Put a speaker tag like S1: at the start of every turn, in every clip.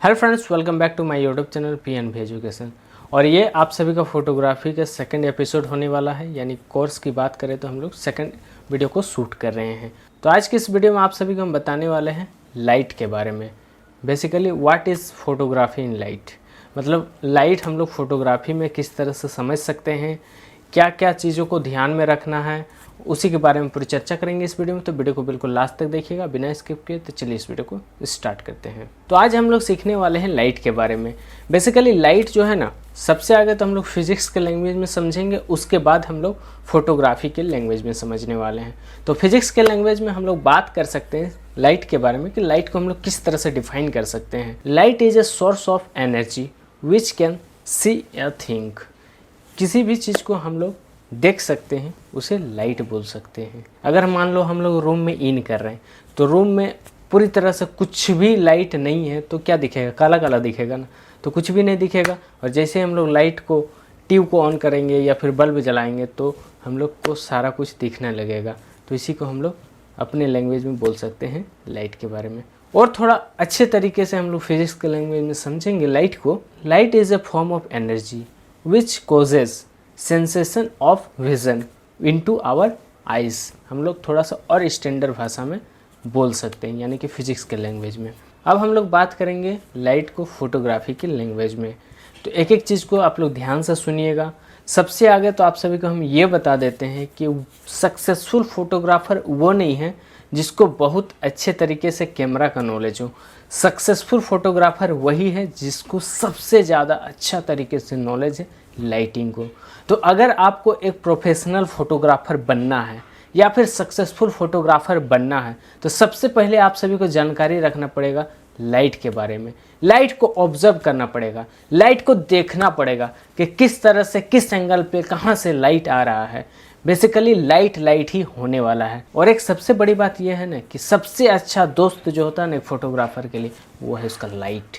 S1: Hello friends, welcome back to my YouTube channel PNB education. और ये आप सभी का फोटोग्राफी का सेकंड एपिसोड होने वाला है, यानी कोर्स की बात करें तो हम लोग सेकंड वीडियो को शूट कर रहे हैं। तो आज की इस वीडियो में आप सभी को हम बताने वाले हैं लाइट के बारे में। Basically what is photography in light, मतलब लाइट हम लोग फोटोग्राफी में किस तरह से समझ सकते हैं, क्या क्या चीज़ों को ध्यान में रखना है, उसी के बारे में पूरी चर्चा करेंगे इस वीडियो में। तो वीडियो को बिल्कुल लास्ट तक देखिएगा बिना स्किप किए। तो चलिए इस वीडियो को स्टार्ट करते हैं। तो आज हम लोग सीखने वाले हैं लाइट के बारे में। बेसिकली लाइट जो है ना, सबसे आगे तो हम लोग फिजिक्स के लैंग्वेज में समझेंगे, उसके बाद हम लोग फोटोग्राफी के लैंग्वेज में समझने वाले हैं। तो फिजिक्स के लैंग्वेज में हम लोग बात कर सकते हैं लाइट के बारे में कि लाइट को हम लोग किस तरह से डिफाइन कर सकते हैं। Light is a source of energy which can see a thing. किसी भी चीज़ को हम लोग देख सकते हैं उसे लाइट बोल सकते हैं। अगर मान लो हम लोग रूम में इन कर रहे हैं तो रूम में पूरी तरह से कुछ भी लाइट नहीं है तो क्या दिखेगा? काला काला दिखेगा ना, तो कुछ भी नहीं दिखेगा। और जैसे हम लोग लाइट को ट्यूब को ऑन करेंगे या फिर बल्ब जलाएंगे तो हम लोग को सारा कुछ दिखने लगेगा। तो इसी को हम लोग अपने लैंग्वेज में बोल सकते हैं लाइट के बारे में। और थोड़ा अच्छे तरीके से हम लोग फिजिक्स के लैंग्वेज में समझेंगे लाइट को। Light is a form of energy which causes sensation of vision into our eyes. हम लोग थोड़ा सा और स्टैंडर्ड भाषा में बोल सकते हैं, यानी कि फिजिक्स के लैंग्वेज में। अब हम लोग बात करेंगे लाइट को फोटोग्राफी की लैंग्वेज में। तो एक एक चीज़ को आप लोग ध्यान से सुनिएगा। सबसे आगे तो आप सभी को हम ये बता देते हैं कि सक्सेसफुल फोटोग्राफर वो नहीं है जिसको बहुत अच्छे तरीके से कैमरा का नॉलेज हो। सक्सेसफुल फोटोग्राफर वही है जिसको सबसे ज़्यादा अच्छा तरीके से नॉलेज है लाइटिंग को। तो अगर आपको एक प्रोफेशनल फोटोग्राफर बनना है या फिर सक्सेसफुल फोटोग्राफर बनना है तो सबसे पहले आप सभी को जानकारी रखना पड़ेगा लाइट के बारे में। लाइट को ऑब्जर्व करना पड़ेगा, लाइट को देखना पड़ेगा कि किस तरह से, किस एंगल पे, कहाँ से लाइट आ रहा है। बेसिकली लाइट ही होने वाला है। और एक सबसे बड़ी बात यह है ना कि सबसे अच्छा दोस्त जो होता है ना एक फोटोग्राफर के लिए, वो है उसका लाइट।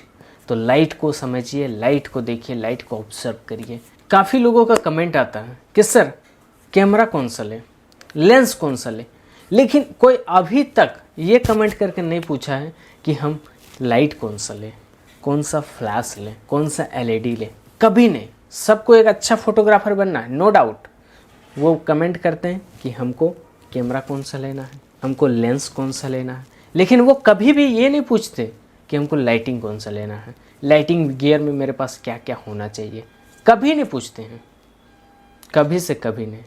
S1: तो लाइट को समझिए, लाइट को देखिए, लाइट को ऑब्जर्व करिए। काफ़ी लोगों का कमेंट आता है कि सर कैमरा कौन सा ले, लेंस कौन सा ले, लेकिन कोई अभी तक ये कमेंट करके नहीं पूछा है कि हम लाइट कौन सा लें, कौन सा फ्लैश लें, कौन सा LED लें। कभी नहीं। सबको एक अच्छा फोटोग्राफर बनना है, नो डाउट। वो कमेंट करते हैं कि हमको कैमरा कौन सा लेना है, हमको लेंस कौन सा लेना है, लेकिन वो कभी भी ये नहीं पूछते कि हमको लाइटिंग कौन सा लेना है, लाइटिंग गियर में मेरे पास क्या क्या होना चाहिए। कभी नहीं पूछते हैं, कभी से कभी नहीं।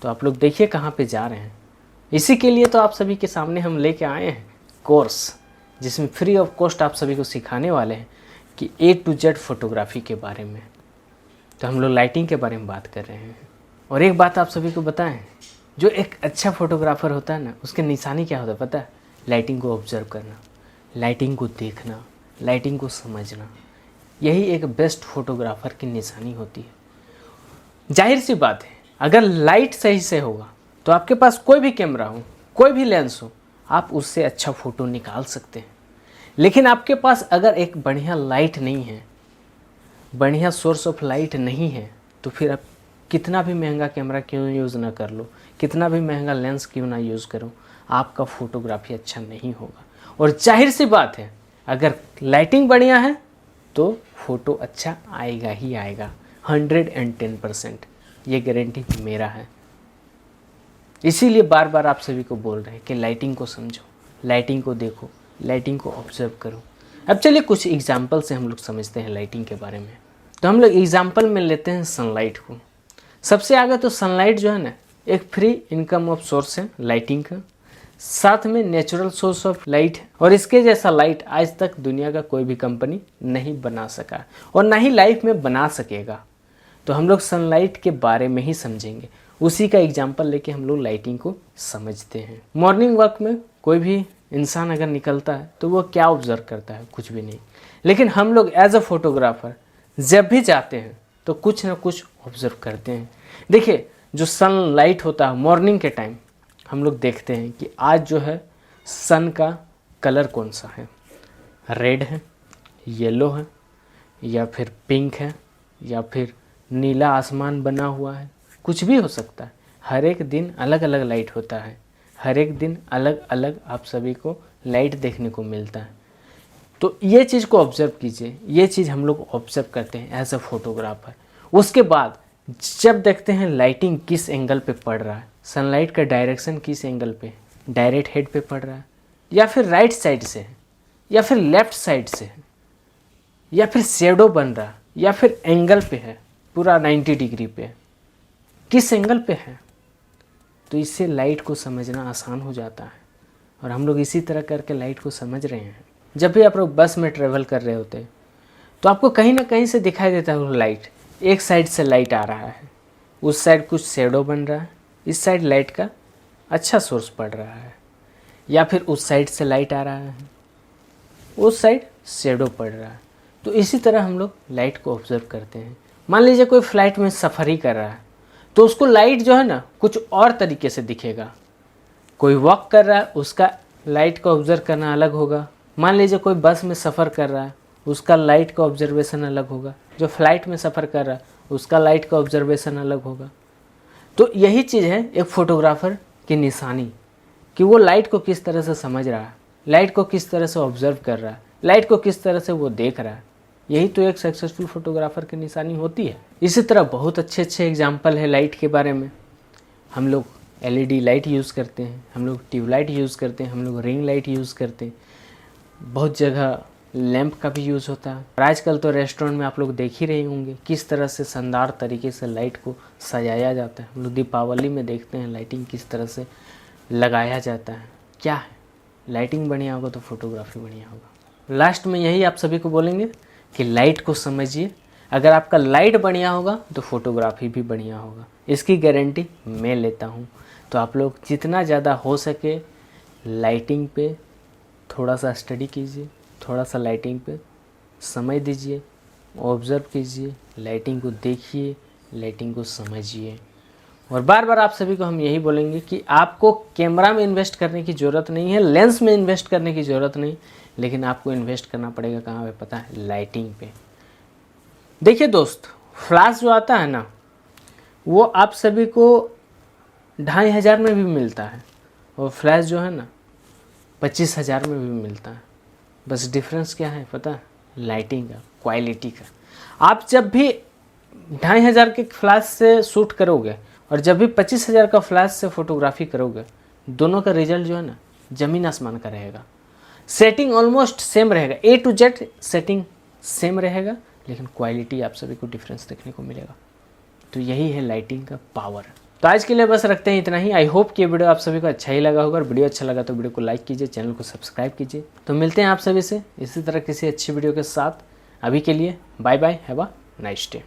S1: तो आप लोग देखिए कहाँ पे जा रहे हैं। इसी के लिए तो आप सभी के सामने हम लेके आए हैं कोर्स, जिसमें फ्री ऑफ कॉस्ट आप सभी को सिखाने वाले हैं कि A to Z फोटोग्राफी के बारे में। तो हम लोग लाइटिंग के बारे में बात कर रहे हैं। और एक बात आप सभी को बताएं, जो एक अच्छा फोटोग्राफर होता है ना, उसके निशानी क्या होता है पता है? लाइटिंग को ऑब्जर्व करना, लाइटिंग को देखना, लाइटिंग को समझना। यही एक बेस्ट फोटोग्राफर की निशानी होती है। जाहिर सी बात है, अगर लाइट सही से होगा तो आपके पास कोई भी कैमरा हो, कोई भी लेंस हो, आप उससे अच्छा फ़ोटो निकाल सकते हैं। लेकिन आपके पास अगर एक बढ़िया लाइट नहीं है, बढ़िया सोर्स ऑफ लाइट नहीं है, तो फिर आप कितना भी महंगा कैमरा क्यों यूज़ ना कर लो, कितना भी महंगा लेंस क्यों ना यूज़ करो, आपका फ़ोटोग्राफी अच्छा नहीं होगा। और जाहिर सी बात है, अगर लाइटिंग बढ़िया है तो फ़ोटो अच्छा आएगा ही आएगा। 110% ये गारंटी मेरा है। इसीलिए बार बार आप सभी को बोल रहे हैं कि लाइटिंग को समझो, लाइटिंग को देखो, लाइटिंग को ऑब्जर्व करो। अब चलिए कुछ एग्जाम्पल से हम लोग समझते हैं लाइटिंग के बारे में। तो हम लोग एग्जाम्पल में लेते हैं सनलाइट को। सबसे आगे तो सनलाइट जो है ना, एक फ्री इनकम ऑफ सोर्स है लाइटिंग का, साथ में नेचुरल सोर्स ऑफ लाइट है। और इसके जैसा लाइट आज तक दुनिया का कोई भी कंपनी नहीं बना सका और ना ही लाइफ में बना सकेगा। तो हम लोग सनलाइट के बारे में ही समझेंगे, उसी का एग्जाम्पल लेके हम लोग लाइटिंग को समझते हैं। मॉर्निंग वॉक में कोई भी इंसान अगर निकलता है तो वो क्या ऑब्जर्व करता है? कुछ भी नहीं। लेकिन हम लोग एज अ फोटोग्राफर जब भी जाते हैं तो कुछ ना कुछ ऑब्जर्व करते हैं। देखिए, जो सनलाइट होता है मॉर्निंग के टाइम, हम लोग देखते हैं कि आज जो है सन का कलर कौन सा है, रेड है, येलो है, या फिर पिंक है, या फिर नीला आसमान बना हुआ है, कुछ भी हो सकता है। हर एक दिन अलग अलग लाइट होता है, हर एक दिन अलग अलग आप सभी को लाइट देखने को मिलता है। तो ये चीज़ को ऑब्जर्व कीजिए, ये चीज़ हम लोग ऑब्जर्व करते हैं एज अ फोटोग्राफर। उसके बाद जब देखते हैं लाइटिंग किस एंगल पे पड़ रहा है, सनलाइट का डायरेक्शन किस एंगल पे, डायरेक्ट हेड पे पड़ रहा है या फिर राइट साइड से है या फिर लेफ्ट साइड से है या फिर शेडो बन रहा है या फिर एंगल पे है, पूरा 90 डिग्री पे है, किस एंगल पे है, तो इससे लाइट को समझना आसान हो जाता है। और हम लोग इसी तरह करके लाइट को समझ रहे हैं। जब भी आप लोग बस में ट्रेवल कर रहे होते हैं तो आपको कहीं ना कहीं से दिखाई देता है वो लाइट, एक साइड से लाइट आ रहा है, उस साइड कुछ शेडो बन रहा है, इस साइड लाइट का अच्छा सोर्स पड़ रहा है, या फिर उस साइड से लाइट आ रहा है, उस साइड शेडो पड़ रहा है। तो इसी तरह हम लोग लाइट को ऑब्जर्व करते हैं। मान लीजिए कोई फ्लाइट में सफ़र ही कर रहा है तो उसको लाइट जो है ना कुछ और तरीके से दिखेगा। कोई वॉक कर रहा है उसका लाइट को ऑब्जर्व करना अलग होगा। मान लीजिए कोई बस में सफ़र कर रहा है उसका लाइट का ऑब्जर्वेशन अलग होगा। जो फ्लाइट में सफ़र कर रहा है उसका लाइट का ऑब्जर्वेशन अलग होगा। तो यही चीज़ है एक फ़ोटोग्राफ़र की निशानी, कि वो लाइट को किस तरह से समझ रहा है, लाइट को किस तरह से ऑब्जर्व कर रहा है, लाइट को किस तरह से वो देख रहा है। यही तो एक सक्सेसफुल फोटोग्राफर की निशानी होती है। इसी तरह बहुत अच्छे एग्जाम्पल है लाइट के बारे में। हम लोग LED लाइट यूज़ करते हैं, हम लोग ट्यूबलाइट यूज़ करते हैं, हम लोग रिंग लाइट यूज़ करते हैं, बहुत जगह लैंप का भी यूज़ होता है। और आजकल तो रेस्टोरेंट में आप लोग देख ही रहे होंगे किस तरह से शानदार तरीके से लाइट को सजाया जाता है। हम लोग दीपावली में देखते हैं लाइटिंग किस तरह से लगाया जाता है। क्या है, लाइटिंग बढ़िया होगा तो फोटोग्राफी बढ़िया होगा। लास्ट में यही आप सभी को बोलेंगे कि लाइट को समझिए। अगर आपका लाइट बढ़िया होगा तो फोटोग्राफी भी बढ़िया होगा, इसकी गारंटी मैं लेता हूँ। तो आप लोग जितना ज़्यादा हो सके लाइटिंग पे थोड़ा सा स्टडी कीजिए, थोड़ा सा लाइटिंग पे समय दीजिए, ऑब्ज़र्व कीजिए, लाइटिंग को देखिए, लाइटिंग को समझिए। और बार बार आप सभी को हम यही बोलेंगे कि आपको कैमरा में इन्वेस्ट करने की ज़रूरत नहीं है, लेंस में इन्वेस्ट करने की ज़रूरत नहीं, लेकिन आपको इन्वेस्ट करना पड़ेगा कहाँ पे पता है, लाइटिंग पे। देखिए दोस्त, फ्लैश जो आता है ना वो आप सभी को 2500 में भी मिलता है और फ्लैश जो है ना 25,000 में भी मिलता है। बस डिफरेंस क्या है पता है, लाइटिंग का, क्वालिटी का। आप जब भी 2500 के फ्लैश से शूट करोगे और जब भी 25,000 का फ्लैश से फोटोग्राफी करोगे, दोनों का रिजल्ट जो है ना ज़मीन आसमान का रहेगा। सेटिंग ऑलमोस्ट सेम रहेगा, A to Z setting same रहेगा, लेकिन क्वालिटी आप सभी को डिफरेंस देखने को मिलेगा। तो यही है लाइटिंग का पावर। तो आज के लिए बस रखते हैं इतना ही। आई होप कि ये वीडियो आप सभी को अच्छा ही लगा होगा, और वीडियो अच्छा लगा तो वीडियो को लाइक कीजिए, चैनल को सब्सक्राइब कीजिए। तो मिलते हैं आप सभी से इसी तरह किसी अच्छी वीडियो के साथ। अभी के लिए bye bye, have a nice day.